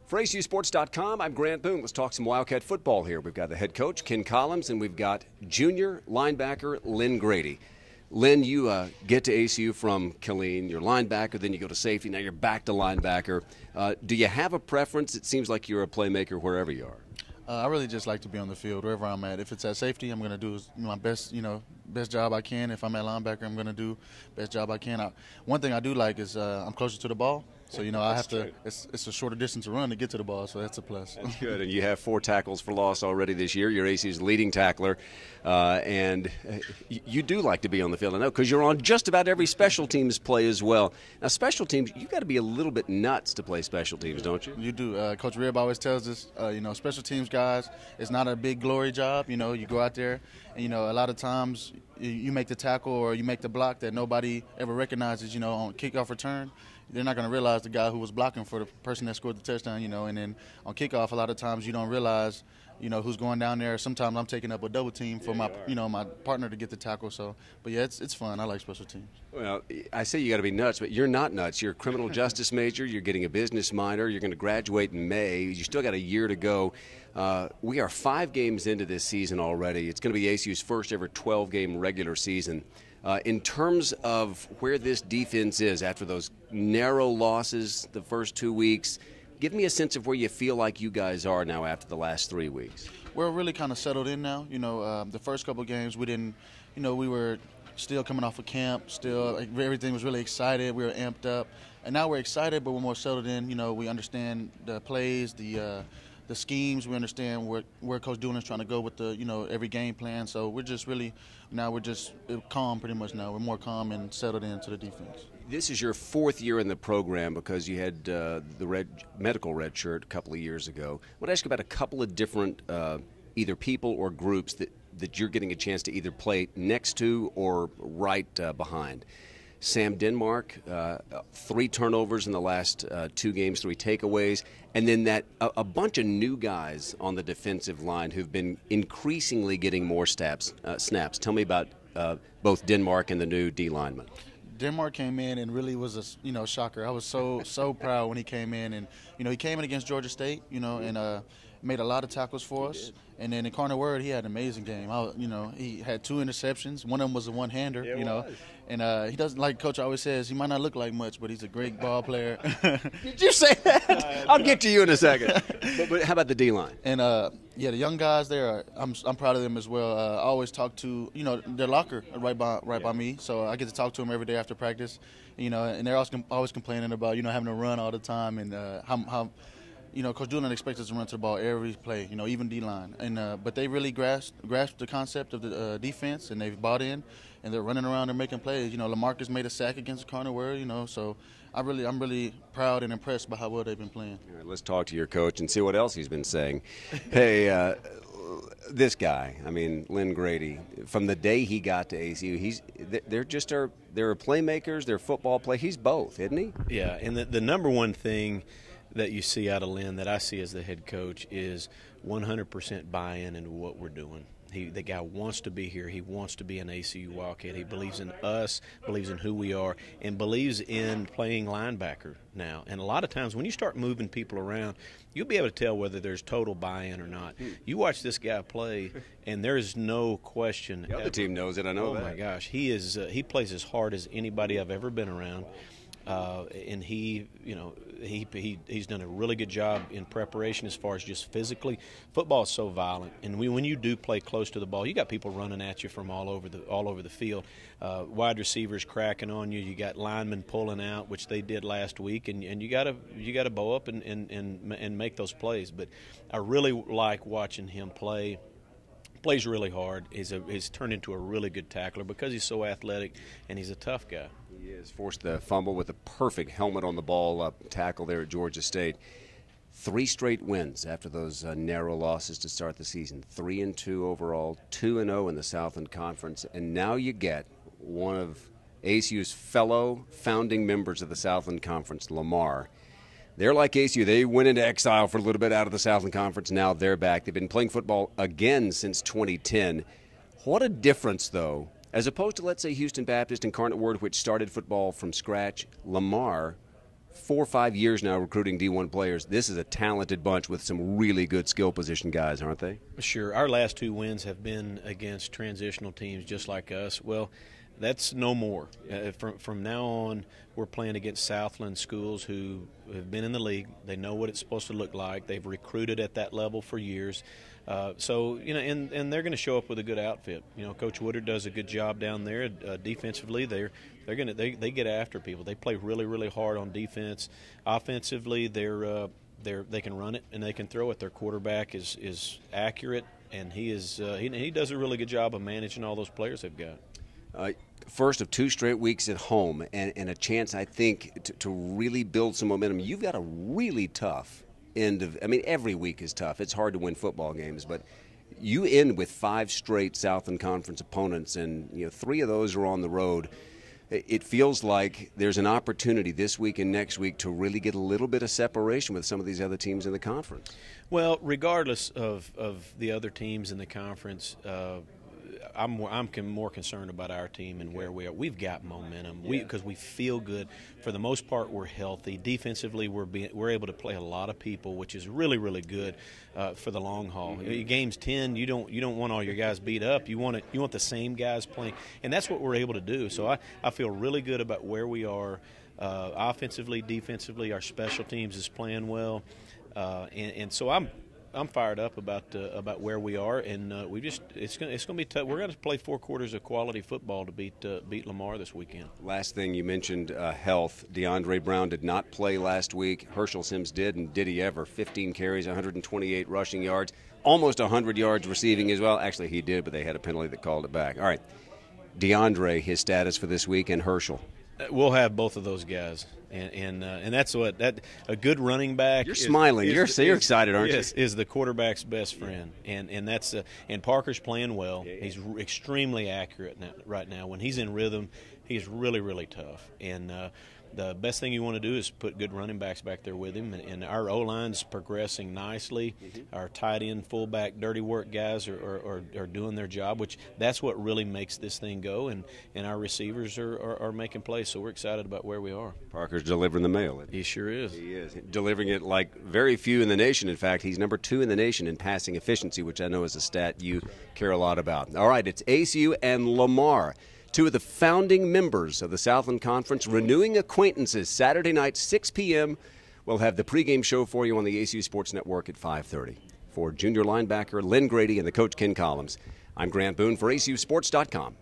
For ACUsports.com, I'm Grant Boone. Let's talk some Wildcat football here. We've got the head coach, Ken Collums, and we've got junior linebacker Lynn Grady. Lynn, you get to ACU from Killeen. You're linebacker, then you go to safety. Now you're back to linebacker. Do you have a preference? It seems like you're a playmaker wherever you are. I really just like to be on the field wherever I'm at. If it's at safety, I'm going to do my best, best job I can. If I'm at linebacker, I'm going to do best job I can. One thing I do like is I'm closer to the ball. So, I have to – it's a shorter distance to run to get to the ball, so that's a plus. That's good. And you have 4 tackles for loss already this year. You're ACU's leading tackler. And you do like to be on the field, I know, because you're on just about every special teams play as well. Now, special teams, you've got to be a little bit nuts to play special teams, don't you? You do. Coach Rib always tells us, special teams guys, it's not a big glory job. You go out there and, a lot of times you make the tackle or you make the block that nobody ever recognizes, on kickoff return. They're not going to realize the guy who was blocking for the person that scored the touchdown, and then on kickoff, a lot of times you don't realize, who's going down there. Sometimes I'm taking up a double team for my partner to get the tackle. So, but yeah, it's fun. I like special teams. Well, I say you got to be nuts, but you're not nuts. You're a criminal justice major. You're getting a business minor. You're going to graduate in May. You still got a year to go. We are 5 games into this season already. It's going to be ACU's first ever 12-game regular season. In terms of where this defense is after those narrow losses the first 2 weeks, give me a sense of where you feel like you guys are now after the last 3 weeks. We're really kind of settled in now. The first couple of games we didn't, we were still coming off of camp, still everything was really excited. We were amped up. And now we're excited, but we're more settled in. We understand the plays, the schemes. We understand where Coach Boone is trying to go with the every game plan. So we're just really we're just calm pretty much now. We're more calm and settled into the defense. This is your 4th year in the program because you had the medical red shirt a couple of years ago. I want to ask you about a couple of different either people or groups that you're getting a chance to either play next to or right behind. Sam Denmark, 3 turnovers in the last 2 games, 3 takeaways, and then a bunch of new guys on the defensive line who've been increasingly getting more snaps. Tell me about both Denmark and the new D lineman. Denmark came in and really was a shocker. I was so proud when he came in, and he came in against Georgia State, and made a lot of tackles for us. And then in Carter Word, he had an amazing game. He had 2 interceptions. One of them was a one-hander, And he doesn't, like Coach always says, he might not look like much, but he's a great ball player. Did you say that? I'll get to you in a second. But how about the D-line? And, the young guys there, I'm proud of them as well. I always talk to, their locker right by me, so I get to talk to them every day after practice. And they're always complaining about, having to run all the time and how Coach Boone expects us to run to the ball every play, even D-line. And but they really grasped the concept of the defense, and they've bought in, and they're running around and making plays. Lamarcus made a sack against Carter Word, so I'm really proud and impressed by how well they've been playing. All right, let's talk to your coach and see what else he's been saying. Hey, this guy, Lynn Grady, from the day he got to ACU, they're playmakers, they're football play. He's both, isn't he? Yeah, and the number one thing that you see out of Lynn that I see as the head coach is 100% buy-in into what we're doing. The guy wants to be here. He wants to be an ACU Wildcat. He believes in us, believes in who we are, and believes in playing linebacker now. And a lot of times when you start moving people around, you'll be able to tell whether there's total buy-in or not. You watch this guy play, and there is no question. The other team knows it. I know that. Oh, my gosh. He plays as hard as anybody I've ever been around. And he's done a really good job in preparation as far as just physically. Football is so violent, and when you do play close to the ball, you got people running at you from all over the field. Wide receivers cracking on you. You got linemen pulling out, which they did last week, and you got to bow up and make those plays. But I really like watching him play. Plays really hard. He's turned into a really good tackler because he's so athletic and he's a tough guy. He has forced the fumble with a perfect helmet on the ball tackle there at Georgia State. 3 straight wins after those narrow losses to start the season. 3-2 overall, 2-0 in the Southland Conference, and now you get one of ACU's fellow founding members of the Southland Conference, Lamar. They're like ACU. They went into exile for a little bit out of the Southland Conference. Now they're back. They've been playing football again since 2010. What a difference, though, as opposed to, let's say, Houston Baptist and Incarnate Word, which started football from scratch. Lamar 4 or 5 years now recruiting D1 players. This is a talented bunch with some really good skill position guys, aren't they? Sure. Our last 2 wins have been against transitional teams just like us. Well, that's no more. From now on, we're playing against Southland schools who have been in the league. They know what it's supposed to look like. They've recruited at that level for years. So, you know, and they're going to show up with a good outfit. You know, Coach Woodard does a good job down there. Defensively, they get after people. They play really, really hard on defense. Offensively, they can run it and they can throw it. Their quarterback is accurate, and he does a really good job of managing all those players they've got. First of 2 straight weeks at home, and a chance, I think, to really build some momentum. You've got a really tough end of – I mean, every week is tough. It's hard to win football games, but you end with 5 straight Southland Conference opponents, and 3 of those are on the road. It feels like there's an opportunity this week and next week to really get a little bit of separation with some of these other teams in the conference. Well, regardless of the other teams in the conference, I'm more concerned about our team and where we are. We've got momentum because we feel good. For the most part, we're healthy. Defensively, we're able to play a lot of people, which is really, really good for the long haul. Games 10, you don't want all your guys beat up. You want the same guys playing, and that's what we're able to do. So I feel really good about where we are offensively, defensively. Our special teams is playing well, and so I'm fired up about where we are, and it's going to be tough. We're going to play 4 quarters of quality football to beat Lamar this weekend. Last thing you mentioned, health. DeAndre Brown did not play last week. Herschel Sims did, and did he ever? 15 carries, 128 rushing yards, almost 100 yards receiving as well. Actually, he did, but they had a penalty that called it back. All right, DeAndre, his status for this week, and Herschel. We'll have both of those guys, and that's a good running back. You're smiling. You're excited, aren't you? Is the quarterback's best friend, and that's and Parker's playing well. He's extremely accurate right now. When he's in rhythm, he's really, really tough. And the best thing you want to do is put good running backs back there with him. And our O-line's progressing nicely. Our tight end, fullback, dirty work guys are doing their job, which that's what really makes this thing go. And our receivers are making plays, so we're excited about where we are. Parker's delivering the mail. He sure is. He is. Delivering it like very few in the nation. In fact, he's number 2 in the nation in passing efficiency, which I know is a stat you care a lot about. All right, it's ACU and Lamar, 2 of the founding members of the Southland Conference, renewing acquaintances Saturday night, 6 p.m. We'll have the pregame show for you on the ACU Sports Network at 5:30. For junior linebacker Lynn Grady and the coach Ken Collums, I'm Grant Boone for ACUSports.com.